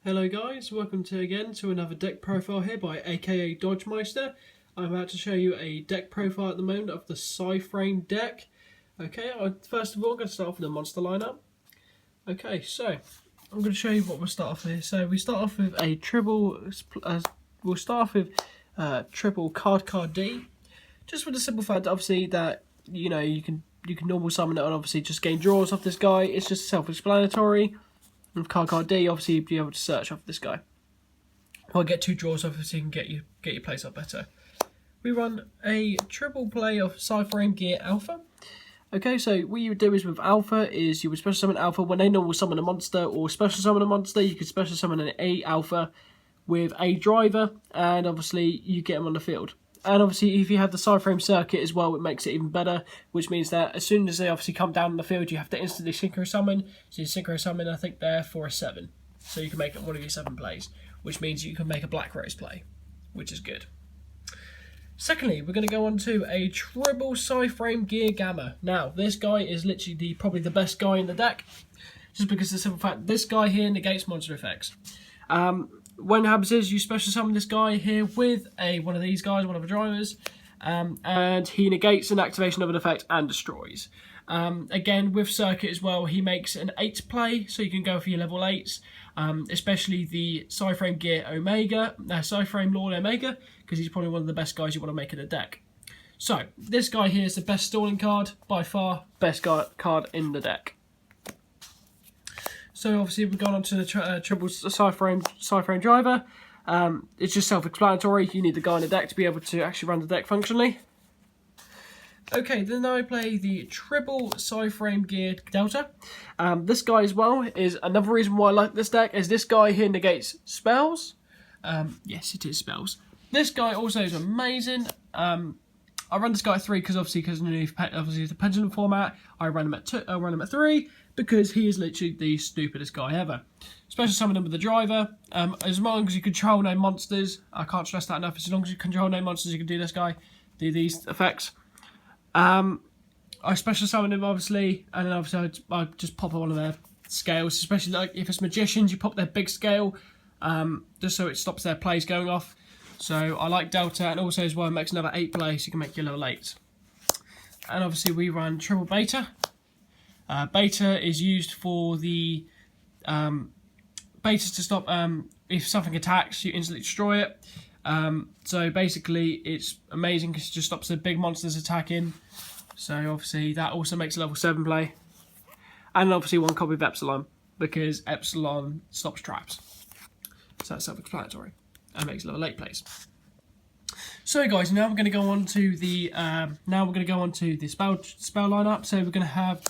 Hello guys, welcome again to another deck profile here by aka Dodgemeister. I'm about to show you a deck profile at the moment of the PSY-Frame deck. Okay, first of all I'm going to start off with the monster lineup. Okay, so I'm going to show you what we'll start off with. So we start off with a triple, we'll start off with triple card D. Just for the simple fact that obviously that, you know, you can normal summon it and obviously just gain draws off this guy. It's just self-explanatory. With card D, obviously you'll be able to search off this guy. I'll get 2 draws off so you can get your place up better. We run a triple play of PSY-Frame Gear Alpha. Okay, so what you would do is with Alpha is you would special summon Alpha when they normal summon a monster or special summon a monster. You could special summon an A Alpha with a driver, and obviously you get them on the field. And obviously, if you have the PSY-Frame circuit as well, it makes it even better, which means that as soon as they obviously come down on the field, you have to instantly synchro summon. So you synchro summon, I think, there for a 7. So you can make it one of your 7 plays, which means you can make a Black Rose play, which is good. Secondly, we're going to go on to a triple PSY-Frame Gear Gamma. Now, this guy is literally probably the best guy in the deck, just because of the simple fact this guy here negates monster effects. When it happens is you special summon this guy here with one of these guys, one of the drivers, and he negates an activation of an effect and destroys. Again, with circuit as well, he makes an 8 play, so you can go for your level 8s, especially the PSY-Frame Gear Omega, PSY-Frame Lord Omega, because he's probably one of the best guys you want to make in a deck. So, this guy here is the best stalling card, by far, best card in the deck. So obviously we've gone on to the triple PSY-Frame driver. It's just self-explanatory. You need the guy in the deck to be able to actually run the deck functionally. Okay, then I play the triple PSY-Frame Geared Delta. This guy as well is another reason why I like this deck, is this guy here negates spells. Yes, it is spells. This guy also is amazing. I run this guy at 3 because obviously the pendulum format. I run him at 2. I run him at 3 because he is literally the stupidest guy ever. Special summon him with the driver. As long as you control no monsters, I can't stress that enough. As long as you control no monsters, you can do this guy, do these effects. I special summon him obviously, and then obviously I just pop one of their scales, especially like if it's magicians, you pop their big scale, just so it stops their plays going off. So I like Delta, and also as well it makes another 8 play, so you can make your level 8. And obviously we run triple Beta. Beta is used for the Beta to stop if something attacks, you instantly destroy it. So basically it's amazing because it just stops the big monsters attacking. So obviously that also makes a level 7 play. And obviously 1 copy of Epsilon, because Epsilon stops traps. So that's self-explanatory. And makes level 8 plays. So guys, now we're going to go on to the spell lineup. So we're going to have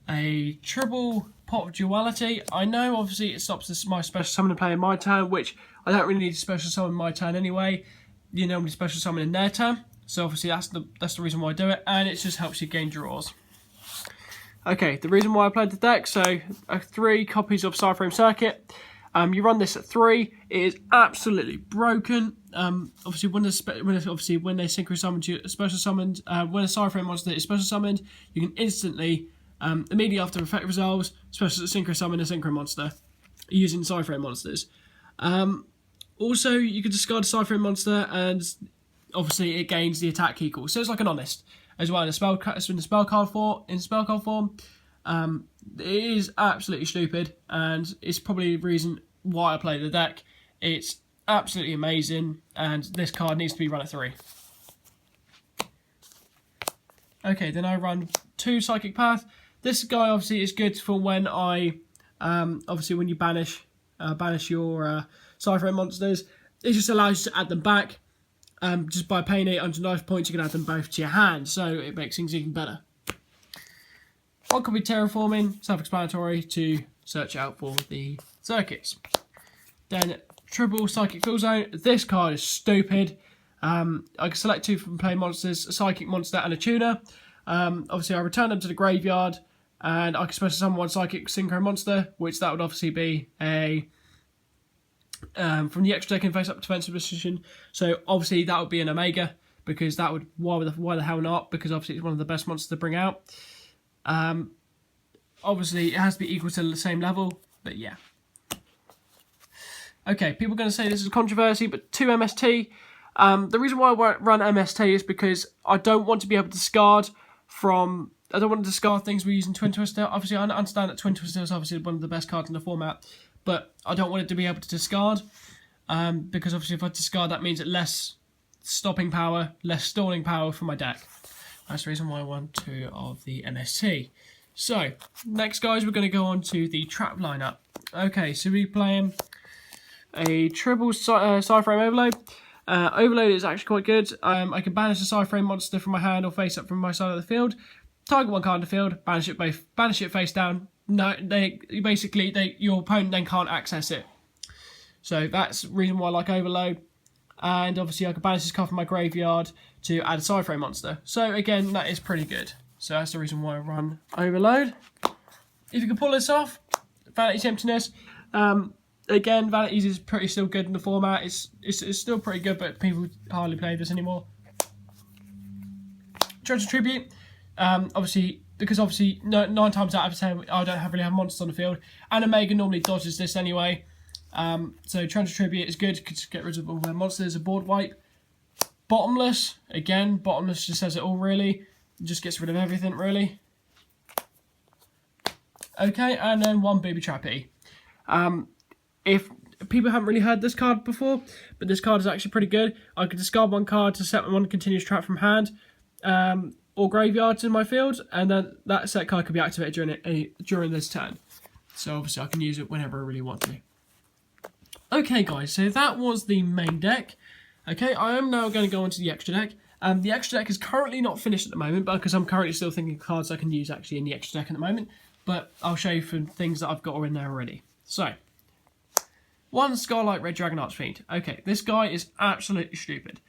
a triple Pot of Duality. I know obviously it stops my special summon play in my turn, which I don't really need to special summon my turn anyway. You normally special summon in their turn, so obviously that's the reason why I do it, and it just helps you gain draws. Okay, the reason why I played the deck, so 3 copies of PSY-Frame Circuit. You run this at 3. It is absolutely broken. Obviously, when they synchro summon you, special summoned, when a PSY-Frame monster is special summoned, you can instantly, immediately after effect resolves, special synchro summon a synchro monster using PSY-Frame monsters. Also, you can discard a PSY-Frame monster, and obviously it gains the attack equal. So it's like an honest as well in spell card form. It is absolutely stupid, and it's probably the reason why I play the deck. It's absolutely amazing, and this card needs to be run at 3. Okay, then I run 2 Psychic Path. This guy obviously is good for when when you banish your PSY-Frame monsters. It just allows you to add them back. Just by paying 809 points, you can add them both to your hand, so it makes things even better. 1 could be Terraforming, self-explanatory, to search out for the circuits. Then triple Psychic Fill Zone. This card is stupid. I can select 2 from play monsters, a Psychic monster and a tuner. Obviously I return them to the graveyard, and I can special summon 1 Psychic Synchro monster, which that would obviously be a from the extra deck in face up defensive position. So obviously that would be an Omega, because that would why the hell not? Because obviously it's one of the best monsters to bring out. Obviously, it has to be equal to the same level, but yeah. Okay, people are going to say this is controversy, but 2 MST. The reason why I run MST is because I don't want to be able to discard from... I don't want to discard things we're using Twin Twister. Obviously, I understand that Twin Twister is obviously one of the best cards in the format, but I don't want it to be able to discard, because obviously if I discard, that means less stopping power, less stalling power for my deck. That's the reason why I want 2 of the MST. So, next, guys, we're going to go on to the trap lineup. Okay, so we're playing a triple PSY-Frame Overload. Overload is actually quite good. I can banish a PSY-Frame monster from my hand or face up from my side of the field. Target one card in the field, banish it face down. No, your opponent then can't access it. So that's the reason why I like Overload. And obviously I can banish this card from my graveyard to add a PSY-Frame monster. So again, that is pretty good. So that's the reason why I run Overload. If you can pull this off, Vanity's Emptiness. Again, Vanity's is pretty still good in the format. It's still pretty good, but people hardly play this anymore. Treasure Tribute. Obviously, because 9 times out of 10 I don't really have monsters on the field, and Omega normally dodges this anyway. So Treasure Tribute is good to get rid of all their monsters. A board wipe. Bottomless, again, Bottomless just says it all really. It just gets rid of everything really. Okay, and then 1 Booby Trappy. If people haven't really heard this card before, but this card is actually pretty good. I could discard 1 card to set 1 continuous trap from hand or graveyard in my field, and then that set card could be activated during this turn. So obviously I can use it whenever I really want to. Okay, guys, so that was the main deck. Okay, I am now going to go on to the extra deck. The extra deck is currently not finished at the moment, because I'm currently still thinking of cards I can use actually in the extra deck at the moment. But I'll show you from things that I've got in there already. So, 1 Scarlet Red Dragon Archfiend. Okay, this guy is absolutely stupid.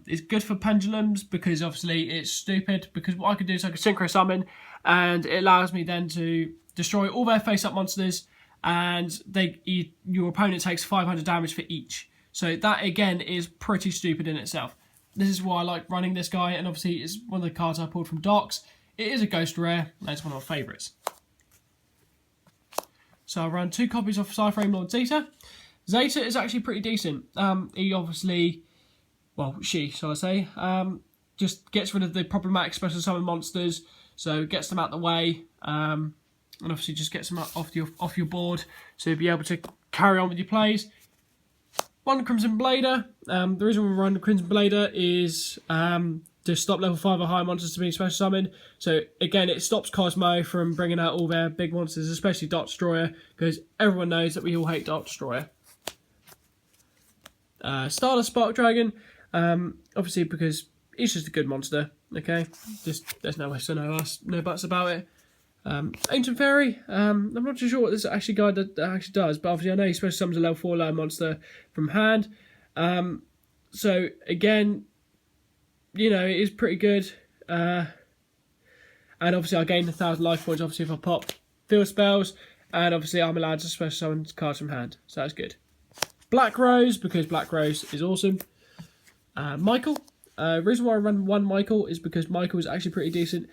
It's good for pendulums because obviously it's stupid. Because what I could do is I could synchro summon, and it allows me then to destroy all their face-up monsters, and your opponent takes 500 damage for each. So that again is pretty stupid in itself. This is why I like running this guy, and obviously it's one of the cards I pulled from Docks. It is a ghost rare, and it's one of my favourites. So I run 2 copies of PSY-Frame Lord Zeta. Zeta is actually pretty decent. He obviously, well, shall I say, just gets rid of the problematic special summon monsters, so gets them out the way, and obviously just gets them off your board, so you'll be able to carry on with your plays. 1 Crimson Blader. The reason we run the Crimson Blader is to stop level 5 or higher monsters to being special summoned. So again, it stops Cosmo from bringing out all their big monsters, especially Dark Destroyer, because everyone knows that we all hate Dark Destroyer. Stardust Spark Dragon, obviously because it's just a good monster. Okay, just there's no ifs or no buts about it. Ancient Fairy, I'm not too sure what this actually guide that actually does, but obviously I know he special summons a level 4 low monster from hand. So again, you know, it is pretty good. And obviously I gain 1,000 life points obviously if I pop field spells, and obviously I'm allowed to special summon cards from hand, so that's good. Black Rose, because Black Rose is awesome. Michael, the reason why I run 1 Michael is because Michael is actually pretty decent.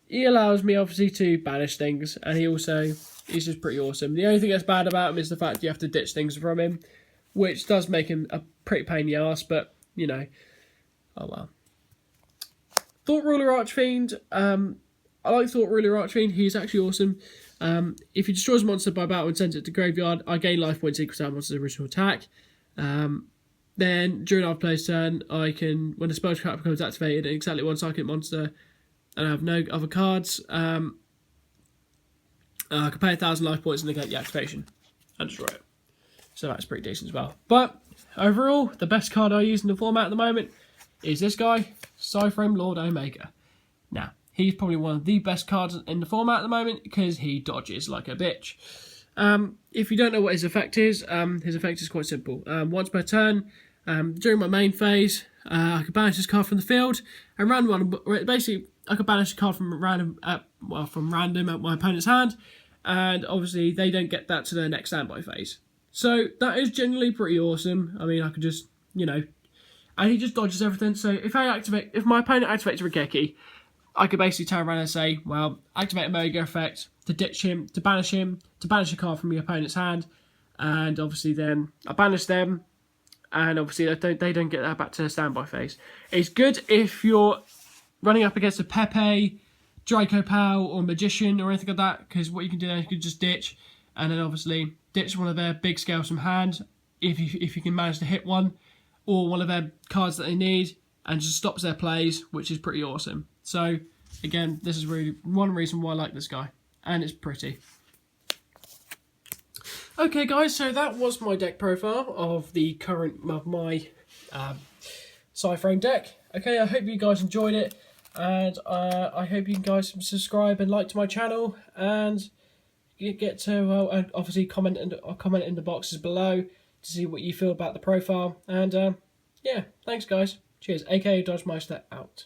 He allows me obviously to banish things, and he's just pretty awesome. The only thing that's bad about him is the fact you have to ditch things from him, which does make him a pretty pain in the arse, but you know, oh well. Thought Ruler Archfiend, I like Thought Ruler Archfiend, he's actually awesome. If he destroys a monster by battle and sends it to graveyard, I gain life points equal to that monster's original attack. Then during our player's turn, I can, when the spell trap becomes activated, and exactly 1 psychic monster, and I have no other cards, I can pay 1,000 life points and negate the activation and destroy it. So that's pretty decent as well. But overall, the best card I use in the format at the moment is this guy, PSY-Frame Lord Omega. Now, he's probably one of the best cards in the format at the moment because he dodges like a bitch. If you don't know what his effect is quite simple. Once per turn, during my main phase, I can banish this card from the field and run one. Basically, I could banish a card from random at my opponent's hand, and obviously they don't get that to their next standby phase. So that is generally pretty awesome. I mean, I could just, you know, and he just dodges everything. So if my opponent activates Rikeki, I could basically turn around and say, well, activate Omega effect to ditch him, to banish a card from your opponent's hand, and obviously then I banish them, and obviously they don't get that back to standby phase. It's good if you're running up against a Pepe, Draco Pal, or Magician or anything like that, because what you can do then is you can just ditch, and then obviously ditch one of their big scales from hand if you can manage to hit one, or one of their cards that they need, and just stops their plays, which is pretty awesome. So again, this is really one reason why I like this guy, and it's pretty. Okay guys, so that was my deck profile of my PSY-Frame deck. Okay, I hope you guys enjoyed it, and I hope you guys subscribe and like to my channel, and get to and obviously comment in the boxes below to see what you feel about the profile. And yeah, thanks guys. Cheers. AKA Dodgemeister out.